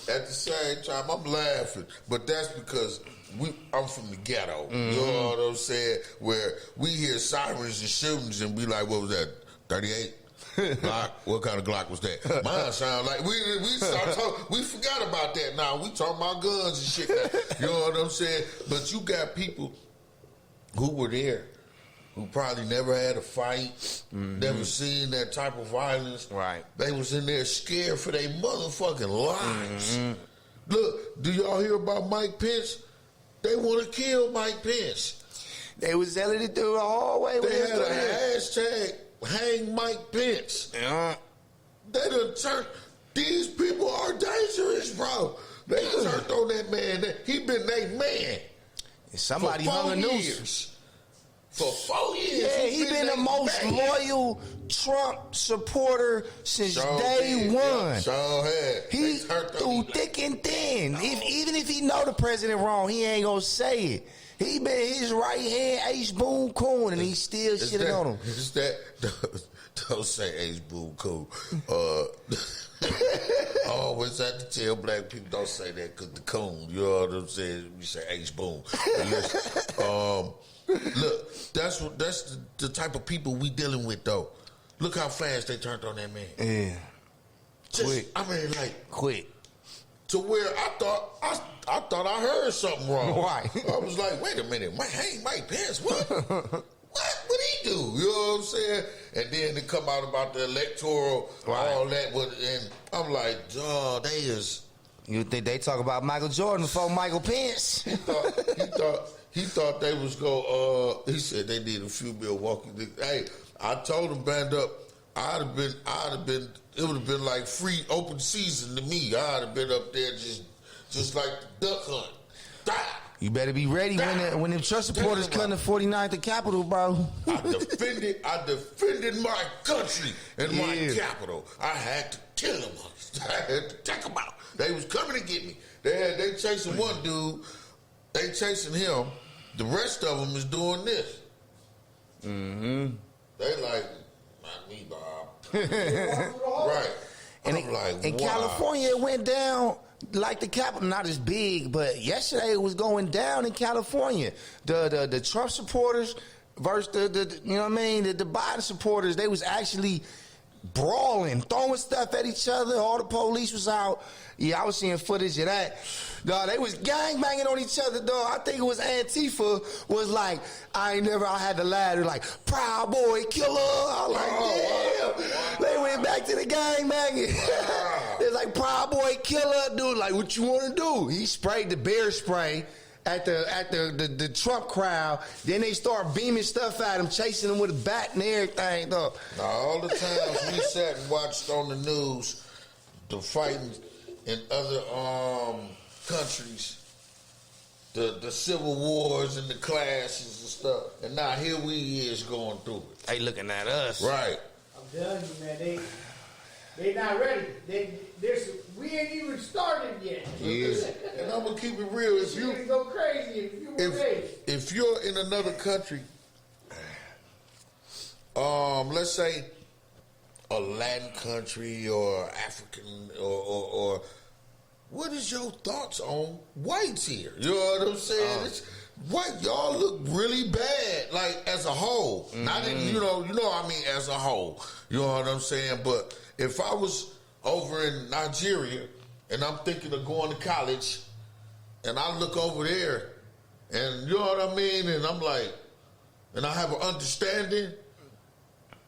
at the same time, I'm laughing, but that's because I'm from the ghetto. You know what I'm saying? Where we hear sirens and shootings and be like, what was that? 38? Glock? What kind of Glock was that? Mine sound like we start talking. We forgot about that now. We talking about guns and shit now. You know what I'm saying? But you got people who were there who probably never had a fight, never seen that type of violence. Right. They was in there scared for their motherfucking lives. Look, do y'all hear about Mike Pence? They want to kill Mike Pence. They was selling it through the hallway. They had a hashtag, hang Mike Pence. Yeah. They done turned, these people are dangerous, bro. They turned on that man. He been their man. Somebody hung a noose. For 4 years. Yeah, he been the most loyal Trump supporter since day one. He through thick and thin. Even if he know the president wrong, he ain't gonna say it. He been his right hand, Ace Boone Coon, and he still shitting on him. Is that, don't say Ace Boone Coon. I always have to tell black people don't say that because the coon, you know what I'm saying? We say Ace Boone. Look, that's the type of people we dealing with though. Look how fast they turned on that man. Yeah. Quick. I mean, like quick. To where I thought I heard something wrong. Right. I was like, wait a minute, Mike Pence, what? What he do? You know what I'm saying? And then to come out about the electoral, all that, and I'm like, oh, they is. You think they talk about Michael Jordan before Michael Pence? He thought they was go. He said they need a few Milwaukee. Hey, I told him, band up. I'd have been. It would have been like free open season to me. I'd have been up there just like the duck hunt. Die. You better be ready when the Trump supporters come to 49th the Capitol, bro. I defended my country and my capital. I had to kill them. I had to take them out. They was coming to get me. They chasing one dude. They chasing him. The rest of them is doing this. They like, not me, Bob. Right. And I'm like, in wow. California, it went down like the Capitol, not as big, but yesterday it was going down in California. The Trump supporters versus the you know what I mean, the Biden supporters, they was actually brawling, throwing stuff at each other. All the police was out. Yeah, I was seeing footage of that. Dog, they was gang banging on each other, dog. I think it was Antifa was like, I had to laugh. They were like, Proud Boy Killer. I was like, damn. They went back to the gang banging. It's like, Proud Boy Killer. Dude, like, what you want to do? He sprayed the bear spray at the Trump crowd. Then they start beaming stuff at him, chasing him with a bat and everything, dog. Now, all the times we sat and watched on the news the fighting in other countries, the civil wars and the clashes and stuff, and now here we is going through it. They looking at us. Right. I'm telling you, man, they not ready. We ain't even started yet. Yes. And I'm gonna keep it real. If you go crazy in a few more days. If you're in another country, let's say a Latin country or African or what is your thoughts on whites here? You know what I'm saying? White, y'all look really bad, like as a whole. Not in, you know what I mean, as a whole. You know what I'm saying? But if I was over in Nigeria and I'm thinking of going to college and I look over there and you know what I mean, and I'm like, and I have an understanding,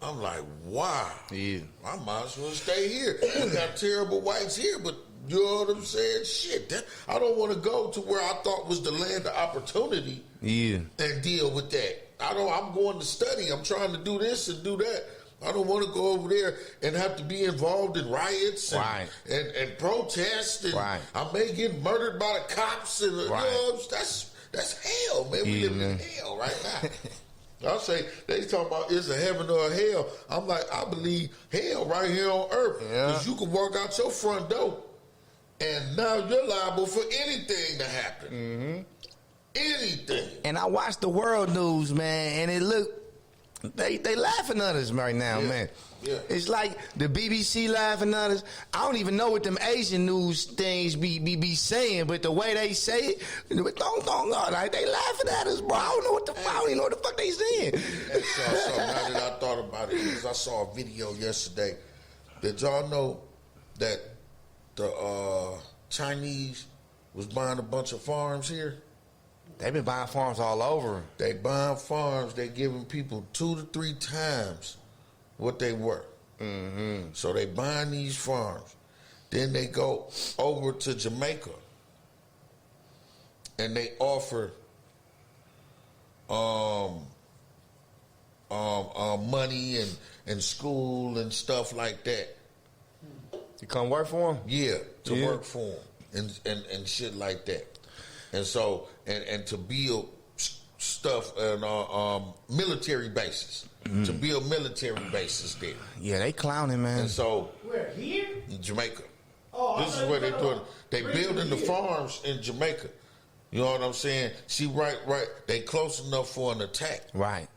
I'm like, wow. Yeah. I might as well stay here. We got terrible whites here, but you know what I'm saying? Shit, I don't want to go to where I thought was the land of opportunity and deal with that. I'm going to study. I'm trying to do this and do that. I don't want to go over there and have to be involved in riots and protests. And I may get murdered by the cops. And you know, that's hell, man. We live in hell right now. I'll say, they talk about is a heaven or a hell. I'm like, I believe hell right here on earth. Because you can walk out your front door and now you're liable for anything to happen. Anything. And I watched the world news, man, and it looked They laughing at us right now, man. Yeah. It's like the BBC laughing at us. I don't even know what them Asian news things be saying, but the way they say it, like they laughing at us, bro. I don't know what the fuck. I don't even know what the fuck they saying. So now that I thought about it, because I saw a video yesterday. Did y'all know that the Chinese was buying a bunch of farms here? They've been buying farms all over. They buying farms. They giving people 2 to 3 times what they were. Mm-hmm. So they buying these farms. Then they go over to Jamaica and they offer money and school and stuff like that. You come work for them? Yeah, to work for them and shit like that. And so and to build stuff and military bases. To build military bases there. Yeah, they clowning, man. And so Where, here? in Jamaica. Oh, This is where they doing. They building the farms in Jamaica. You know what I'm saying? See, right. They close enough for an attack. Right.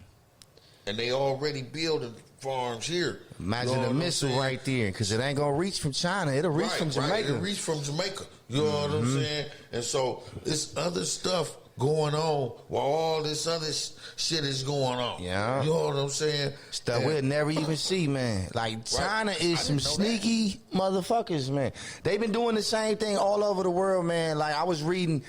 And they already building farms here. Imagine You know a what I'm missile saying? right there, because it ain't gonna reach from China. It'll reach from Jamaica. It'll reach from Jamaica. You know what I'm saying? And so this other stuff going on while all this other shit is going on. Yeah. You know what I'm saying? Stuff And- we'll never even see, man. Like, China is I some didn't know that. sneaky motherfuckers, man. They've been doing the same thing all over the world, man. Like, I was reading,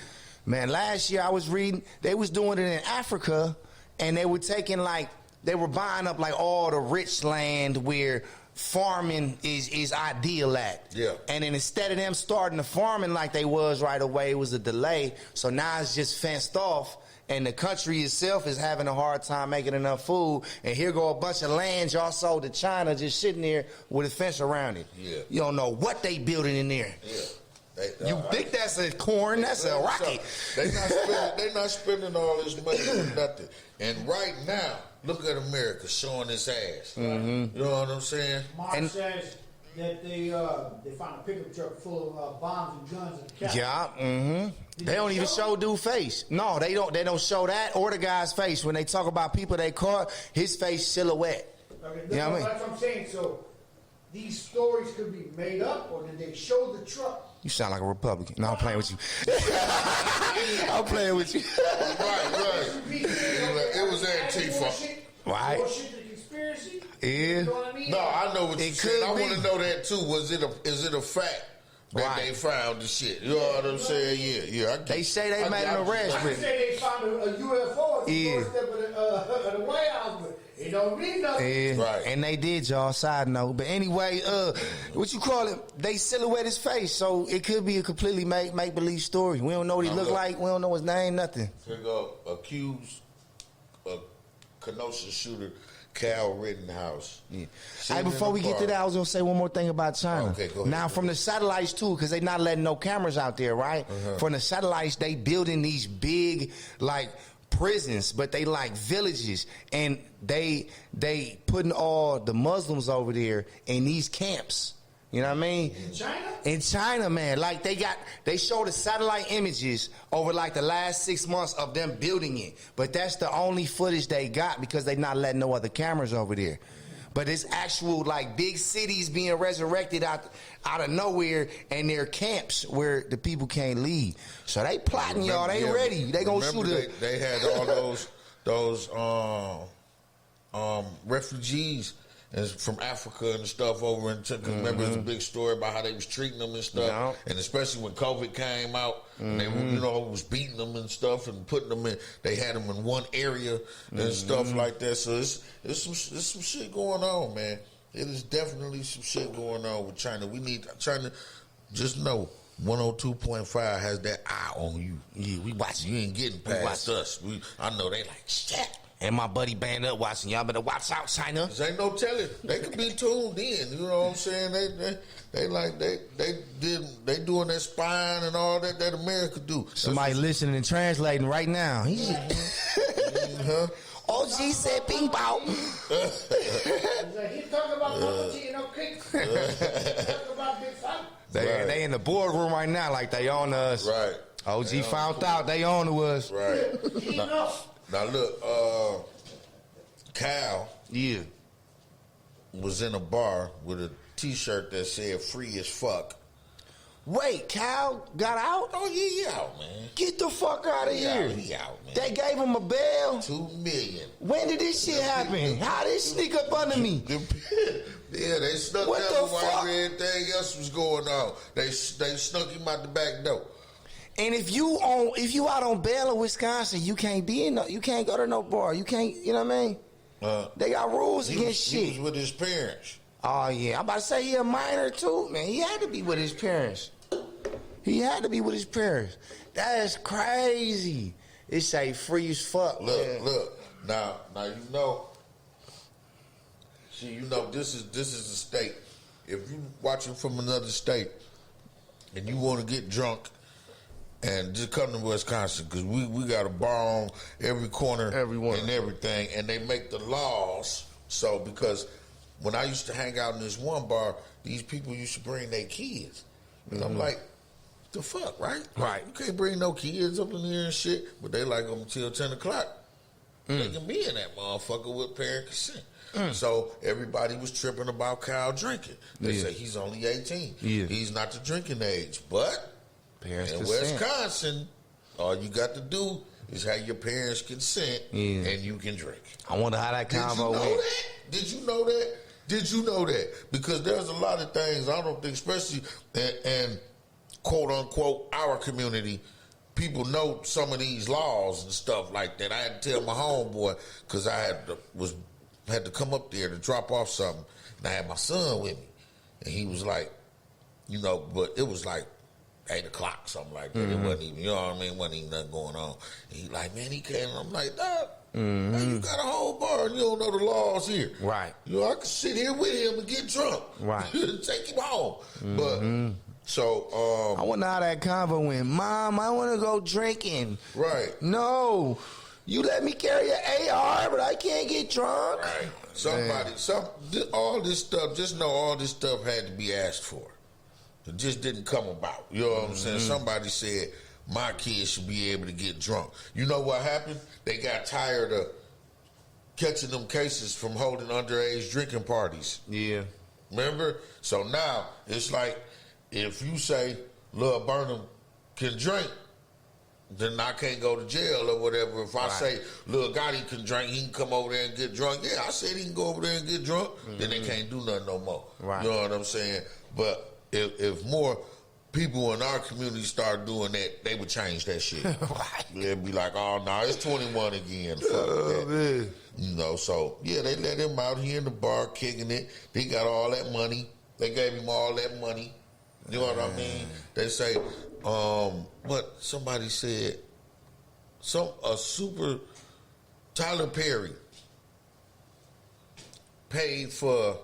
man, last year I was reading, they was doing it in Africa, and they were taking, like, they were buying up, like, all the rich land where farming is ideal at. Yeah. And then instead of them starting the farming like they was right away, it was a delay. So now it's just fenced off, and the country itself is having a hard time making enough food. And here go a bunch of land y'all sold to China just sitting there with a fence around it. Yeah. You don't know what they building in there. Yeah. You think that's a corn? That's a rocket. They not spending all this money for nothing. And right now, look at America showing its ass. Mm-hmm. You know what I'm saying? Mark says that they found a pickup truck full of bombs and guns at the Capitol. Yeah, mm-hmm. They don't even show dude face. No, they don't. They don't show that or the guy's face. When they talk about people they caught, his face silhouette. Okay, You know what I mean? that's what I'm saying. So these stories could be made up, or did they show the truck? You sound like a Republican. No, I'm playing with you. I'm playing with you. Right. It was Antifa. Right. Bullshit the conspiracy. Yeah. You know what I mean? No, I know what It you're saying. I could want to be. know that too. Is it a fact that Right. they found the shit? You know what I'm saying? Yeah. I get- They say they made an arrest, I but can say they found a UFO at the Yeah. doorstep of the White House, but it don't mean nothing. yeah, Right. and they did, y'all. Side note, but anyway, what you call it? They silhouette his face, so it could be a completely make believe story. We don't know what he Now look look. like. We don't know his name, nothing. Here go accused Kenosha shooter Cal Rittenhouse. Yeah. Sitting Hey, in before the we get to bar. that, I was gonna say one more thing about China. Okay, go ahead. Now, from the satellites too, because they not letting no cameras out there, right? From the satellites, they building these big like prisons, but they like villages, and they putting all the Muslims over there in these camps. You know what I mean? In China? In China, man, like they showed the satellite images over like the last 6 months of them building it, but that's the only footage they got because they not letting no other cameras over there. But it's actual like big cities being resurrected out of nowhere, and they're camps where the people can't leave. So they plotting, y'all. They ready. They gonna shoot it. They had all those refugees from Africa and stuff over in Turkey. Remember, it was a big story about how they was treating them and stuff. Yeah. And especially when COVID came out, and they was beating them and stuff and putting them in. They had them in one area and stuff like that. So there's some shit going on, man. It is definitely some shit going on with China. We need China. Just know 102.5 has that eye on you. Yeah, we watching. You ain't getting past us. I know they like shit. And my buddy band up watching. Y'all better watch out, China. There ain't no telling. They could be tuned in. You know what I'm saying? They doing that spying and all that America do. Somebody listening and translating right now. He's Huh? OG said bing bow. He's talking about bubble tea and no cakes. He's talking about big fight. They in the boardroom right now like they on us. Right. OG found out they on to us. Right. He know. Now look, Cal Yeah. was in a bar with a T-shirt that said "Free as fuck." Wait, Cal got out? Oh yeah, he out, man. Get the fuck out of here. He out, man. They gave him a bail? $2 million. When did this shit happen? How did it sneak up under me? Yeah, they snuck What him the while fuck? everything else was going on. They snuck him out the back door. And if you out on bail in Wisconsin, you can't you can't go to no bar. You can't, you know what I mean? They got rules against shit. He was with his parents. Oh yeah, I'm about to say he a minor too, man. He had to be with his parents. He had to be with his parents. That is crazy. It say free as fuck. Look. Now you know. See, you know this is a state. If you watching from another state and you want to get drunk, and just come to Wisconsin because we got a bar on every corner, Everyone. and everything, and they make the laws. So because when I used to hang out in this one bar, these people used to bring their kids, and I'm like, the fuck, right? Right. You can't bring no kids up in here and shit, but they like them until 10 o'clock. They can be in that motherfucker with parent consent. So everybody was tripping about Kyle drinking. They say he's only 18. Yeah. He's not the drinking age, but Parents in consent. Wisconsin, all you got to do is have your parents consent, and you can drink. I wonder how that Did you convo know went. that? Did you know that? Did you know that? Because there's a lot of things I don't think, especially in quote unquote our community, people know some of these laws and stuff like that. I had to tell my homeboy because I had to come up there to drop off something, and I had my son with me, and he was like, you know, but it was like 8 o'clock, something like that. It wasn't even, you know what I mean? Wasn't even nothing going on. And he like, man, he came. I'm like, Dog, man, you got a whole bar and you don't know the laws here. Right. You know, I could sit here with him and get drunk. Right. Take him home. But so I wonder how that convo went. Mom, I want to go drinking. right. No, you let me carry an AR, but I can't get drunk. Right. All this stuff, just know all this stuff had to be asked for. It just didn't come about. You know what I'm saying? Somebody said, my kids should be able to get drunk. You know what happened? They got tired of catching them cases from holding underage drinking parties. Yeah. Remember? So now, it's like, if you say, Lil Burnham can drink, then I can't go to jail or whatever. If I say Lil Gotti can drink, he can come over there and get drunk. Yeah, I said he can go over there and get drunk. Then they can't do nothing no more. Right. You know what I'm saying? But if more people in our community start doing that, they would change that shit. Right. They'd be like, oh, no, it's 21 again. Fuck that. Man. You know, so, yeah, they let him out here in the bar kicking it. They got all that money. They gave him all that money. You know what I mean? They say, what somebody said, Tyler Perry paid for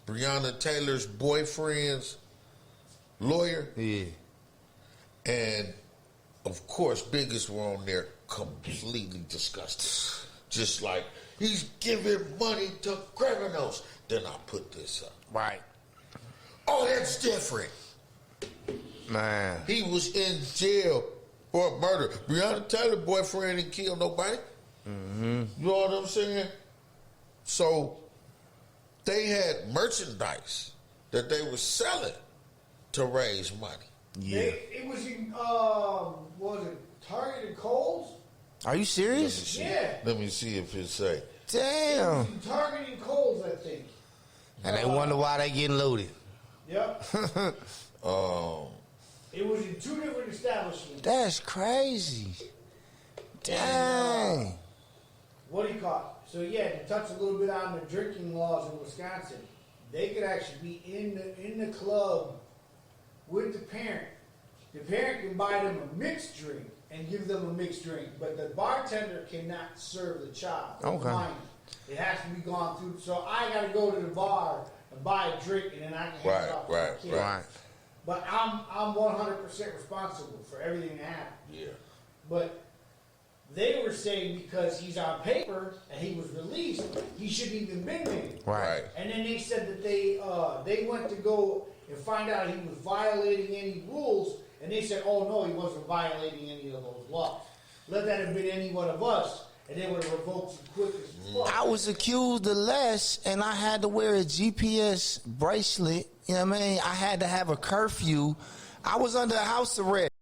Breonna Taylor's boyfriend's lawyer. Yeah. And, of course, biggest were on there completely disgusted. Just like, he's giving money to criminals. Then I put this up. Right. Oh, that's different. Man. He was in jail for murder. Breonna Taylor boyfriend didn't kill nobody. You know what I'm saying? So they had merchandise that they were selling to raise money. Yeah. It was in, was it Target and Kohl's? Are you serious? Yeah. Let me see if it say. It Damn. was in Target and Kohl's, I think. And they wonder why they getting loaded. Yep. It was in 2 different establishments. That's crazy. Dang. What do you call it? So yeah, to touch a little bit on the drinking laws in Wisconsin, they could actually be in the club with the parent. The parent can buy them a mixed drink and give them a mixed drink, but the bartender cannot serve the child. Okay. Minor. It has to be gone through. So I got to go to the bar and buy a drink, and then I can hand it off to my kid. Right. But I'm 100% responsible for everything that happened. Yeah. But they were saying because he's on paper and he was released, he shouldn't even been there. Right. And then they said that they went to go and find out he was violating any rules, and they said, oh no, he wasn't violating any of those laws. Let that have been any one of us, and they would have revoked you quick as fuck. I was accused of less, and I had to wear a GPS bracelet. You know what I mean? I had to have a curfew. I was under house arrest.